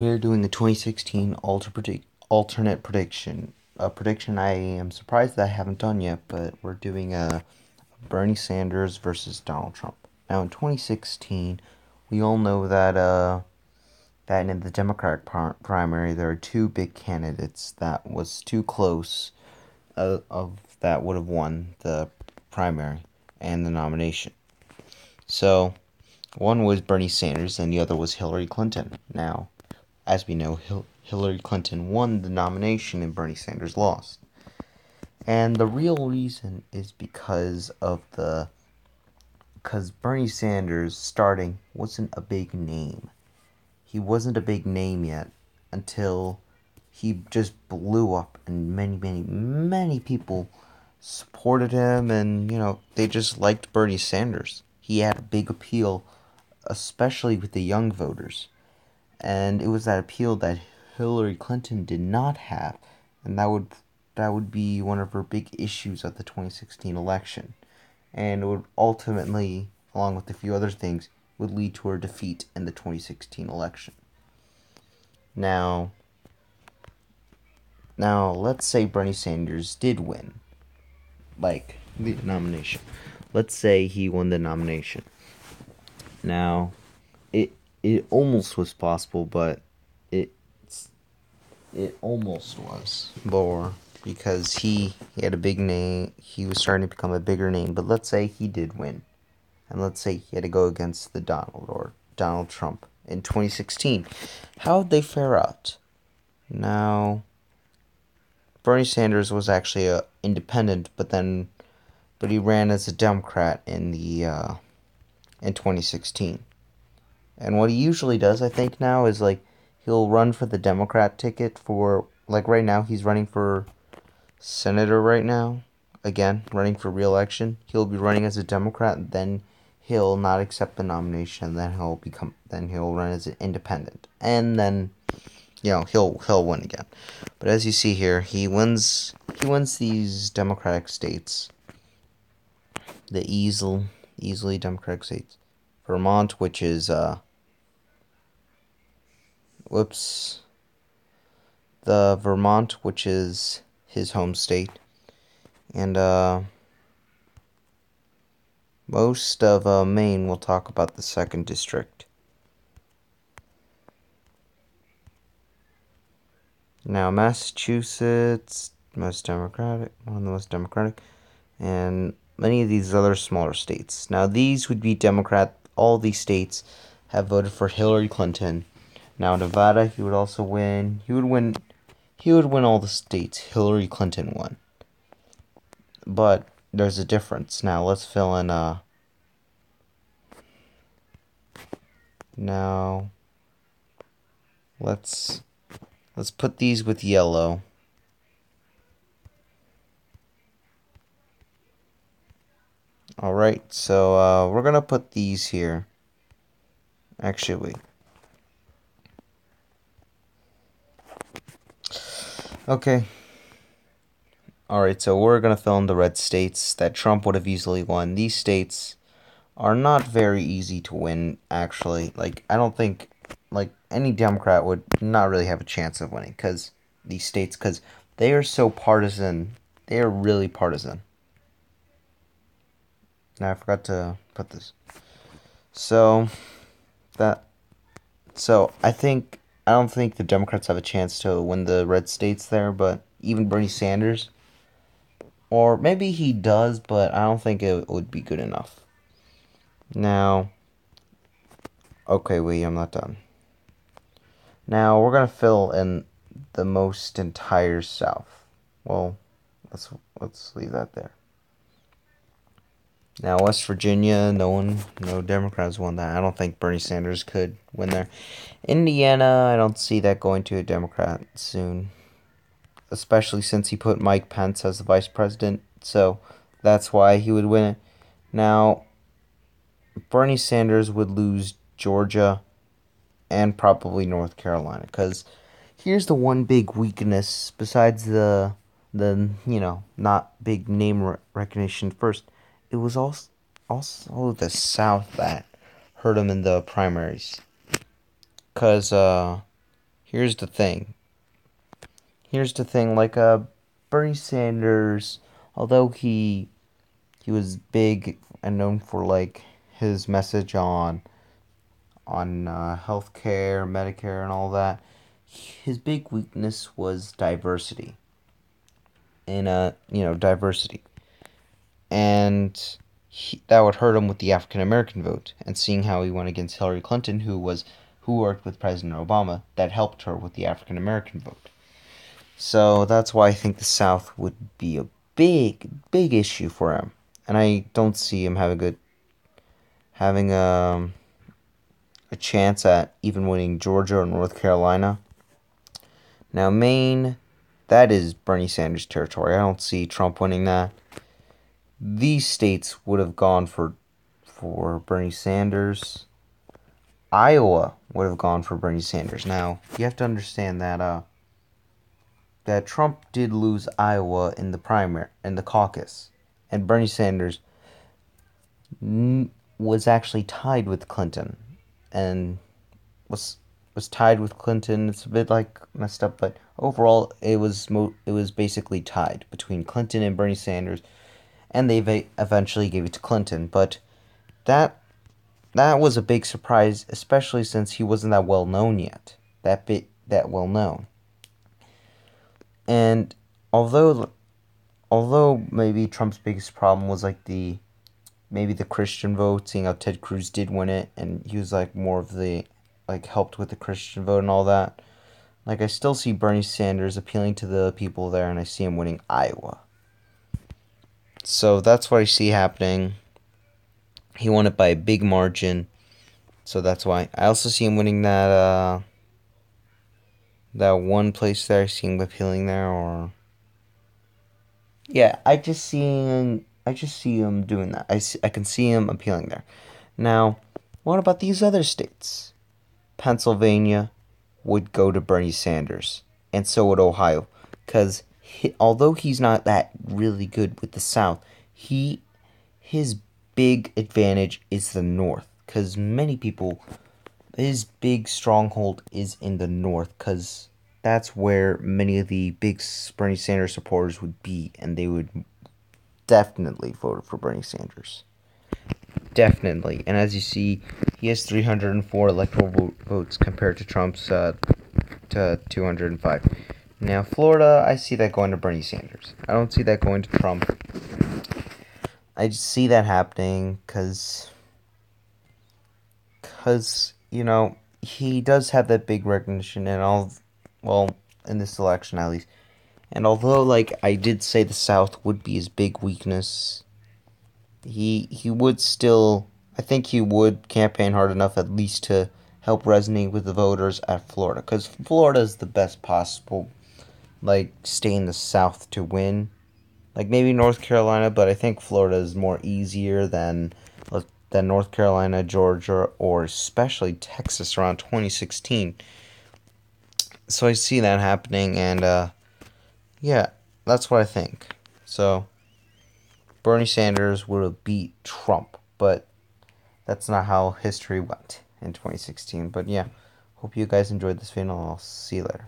We're doing the 2016 alternate prediction. A prediction I am surprised that I haven't done yet, but we're doing a Bernie Sanders versus Donald Trump. Now in 2016, we all know that in the Democratic primary there are two big candidates that was too close of that would have won the primary and the nomination. So one was Bernie Sanders and the other was Hillary Clinton. Now, as we know, Hillary Clinton won the nomination and Bernie Sanders lost. And the real reason is because Bernie Sanders starting wasn't a big name. He wasn't a big name yet until he just blew up and many people supported him, and they just liked Bernie Sanders. He had a big appeal, especially with the young voters. And it was that appeal that Hillary Clinton did not have, and that would be one of her big issues of the 2016 election, and it would ultimately, along with a few other things, would lead to her defeat in the 2016 election. Now, now let's say Bernie Sanders did win, like the nomination. Let's say he won the nomination. Now, it it almost was possible, but it it almost was more because he had a big name. He was starting to become a bigger name. But let's say he did win, and let's say he had to go against the Donald Trump in 2016. How would they fare out? Now, Bernie Sanders was actually a independent, but he ran as a Democrat in 2016. And what he usually does, I think now, is like he'll run for the Democrat ticket for, like, right now he's running for senator right now, again running for re-election. He'll be running as a Democrat, then he'll not accept the nomination, then he'll run as an independent, and then he'll win again. But as you see here, he wins these Democratic states, the easily Democratic states. Vermont, which is whoops, the Vermont, which is his home state, and most of Maine. We'll talk about the second district. Now, Massachusetts, one of the most democratic, and many of these other smaller states. Now, these would be Democrat. All these states have voted for Hillary Clinton. Now, Nevada, he would also win. He would win. He would win all the states Hillary Clinton won. But there's a difference. Now, let's fill in. Now, let's put these with yellow. Alright, so we're gonna put these here. Actually, wait. Okay. Alright, so we're gonna fill in the red states that Trump would have easily won. These states are not very easy to win, actually. Like, I don't think, like, any Democrat would not really have a chance of winning, because they are so partisan. They are really partisan. Now, I forgot to put this. So, that, I don't think the Democrats have a chance to win the red states there, but even Bernie Sanders, or maybe he does, but I don't think it would be good enough. Now, okay, wait, I'm not done. Now, we're going to fill in the most entire South. Well, let's leave that there. Now, West Virginia, no Democrats won that. I don't think Bernie Sanders could win there. Indiana, I don't see that going to a Democrat soon, especially since he put Mike Pence as the vice president. So that's why he would win it. Now, Bernie Sanders would lose Georgia and probably North Carolina, because here's the one big weakness besides the not big name recognition first. It was also the South that hurt him in the primaries, because here's the thing. Like Bernie Sanders, although he was big and known for like his message on healthcare, Medicare, and all that. His big weakness was diversity. Diversity, and that would hurt him with the African American vote. And seeing how he went against Hillary Clinton, who worked with President Obama, that helped her with the African American vote. So that's why I think the South would be a big issue for him, and I don't see him having a chance at even winning Georgia or North Carolina. Now, Maine, that is Bernie Sanders territory. I don't see Trump winning that. These states would have gone for Bernie Sanders. Iowa would have gone for Bernie Sanders. Now, you have to understand that Trump did lose Iowa in the primary, in the caucus, and Bernie Sanders was actually tied with Clinton, and was tied with Clinton. It's a bit like messed up, but overall, it was basically tied between Clinton and Bernie Sanders, and they eventually gave it to Clinton. But that that was a big surprise, especially since he wasn't that well known yet. That well known. And although maybe Trump's biggest problem was like maybe the Christian vote, seeing how Ted Cruz did win it, and he was like more of the like helped with the Christian vote and all that. Like I still see Bernie Sanders appealing to the people there, and I see him winning Iowa. So that's what I see happening. He won it by a big margin, so that's why. I also see him winning that one place there. I see him appealing there, or yeah, I just see him doing that. I can see him appealing there. Now, what about these other states? Pennsylvania would go to Bernie Sanders, and so would Ohio, because although he's not that really good with the South, his big advantage is the North, because his big stronghold is in the North, because that's where many of the big Bernie Sanders supporters would be, and they would definitely vote for Bernie Sanders. Definitely. And as you see, he has 304 electoral votes compared to Trump's to 205. Now, Florida, I see that going to Bernie Sanders. I don't see that going to Trump. I just see that happening because he does have that big recognition and all, well, in this election at least. And although, like, I did say the South would be his big weakness, he would still, I think he would campaign hard enough at least to help resonate with the voters at Florida. Because Florida is the best possible, like, state in the South to win. Like, maybe North Carolina, but I think Florida is more easier than North Carolina, Georgia, or especially Texas around 2016. So I see that happening, and yeah, that's what I think. So Bernie Sanders would have beat Trump, but that's not how history went in 2016. But yeah, hope you guys enjoyed this video, and I'll see you later.